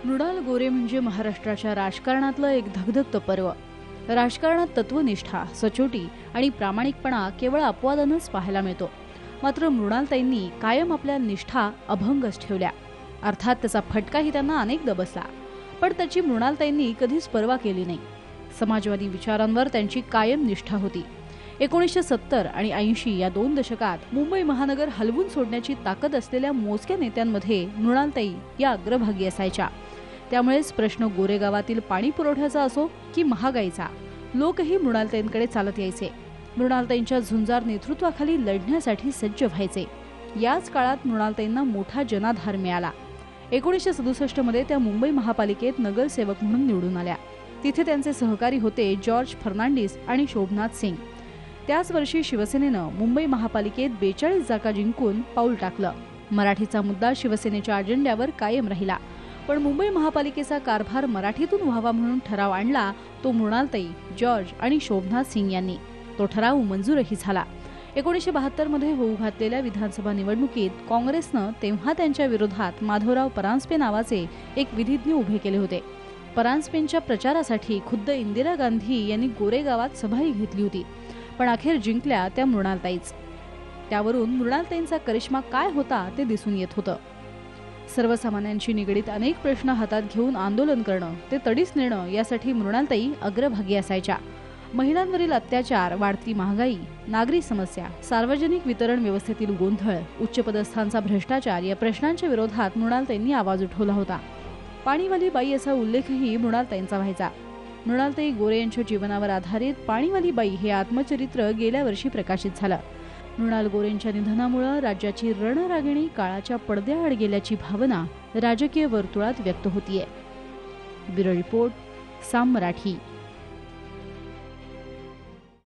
मृणाल गोरे म्हणजे महाराष्ट्राच्या राजकारणातलं एक धगधगतं पर्व। राजकारणात तत्वनिष्ठा, सचोटी आणि प्रामाणिकपणा केवळ अपवादानंच पाहायला मिळतो। मात्र मृणालताईंनी कायम आपल्या निष्ठा अभंगच ठेवल्या। अर्थात त्याचा फटकाही त्यांना अनेकदा बसला, पण त्याची मृणालताईंनी कधीच पर्वा केली नाही। समाजवादी विचारांवर त्यांची कायम निष्ठा होती। 1970 आणि 80 या 2 दशकात मुंबई महानगर हलवून सोडण्याची ताकद असलेल्या मोजक्या नेत्यांमध्ये मृणालताई या अग्रभागी असायच्या। त्यामुळेच प्रश्न गोरेगावातील पाणी पुरवठ्याचा असो की महागाईचा, लोकही मृणालताईंकडे चालत यायचे। मृणालताईंच्या झुंजार नेतृत्वाखाली लढण्यासाठी सज्ज व्हायचे। याच काळात मृणालताईंना मोठा जनाधार मिळाला। 1967 मध्ये त्या मुंबई महापालिकेत नगरसेवक म्हणून निवडून आल्या। तिथे त्यांचे सहकारी होते जॉर्ज फर्नांडिस आणि शोभनाथ सिंग। त्याच वर्षी शिवसेनेनं मुंबई महापालिकेत 42 जागा जिंकून पाऊल टाकलं। मराठीचा मुद्दा शिवसेनेच्या अजेंड्यावर कायम राहिला, पण मुंबई महापालिकेचा कारभार मराठीतून व्हावा म्हणून ठराव आणला तो मृणालताई, जॉर्ज आणि शोभनाथ सिंग यांनी। तो ठराव मंजूरही झाला। 1972 मध्ये होऊ घातलेल्या विधानसभा निवडणुकीत काँग्रेसनं तेव्हा त्यांच्या विरोधात माधवराव परांजपे नावाचे एक विधिज्ञ उभे केले होते। परांजपेंच्या प्रचारासाठी खुद्द इंदिरा गांधी यांनी गोरेगावात सभाही घेतली होती, पण अखेर जिंकल्या त्या मृणालताईच। त्यावरून मृणालताईंचा करिश्मा काय होता ते दिसून येत होतं। सर्वसामान्यांशी निगडीत अनेक प्रश्न हातात घेऊन आंदोलन करणं, ते तडीस नेणं यासाठी मृणालताई अग्रभागी असायच्या। महिलांवरील अत्याचार, वाढती महागाई, नागरी समस्या, सार्वजनिक वितरण व्यवस्थेतील गोंधळ, उच्चपदस्थांचा भ्रष्टाचार या प्रश्नांच्या विरोधात मृणालताईंनी आवाज उठवला होता। पाणीवाली बाई असा उल्लेखही मृणालताईंचा व्हायचा। मृणालताई गोरे यांच्या जीवनावर आधारित पाणीवाली बाई हे आत्मचरित्र गेल्या वर्षी प्रकाशित झालं। मृणाल गोरेंच्या निधनामुळे राज्याची रणरागिणी काळाच्या पडद्याआड गेल्याची भावना राजकीय वर्तुळात व्यक्त होतीये। Bureau report, Saam Marathi.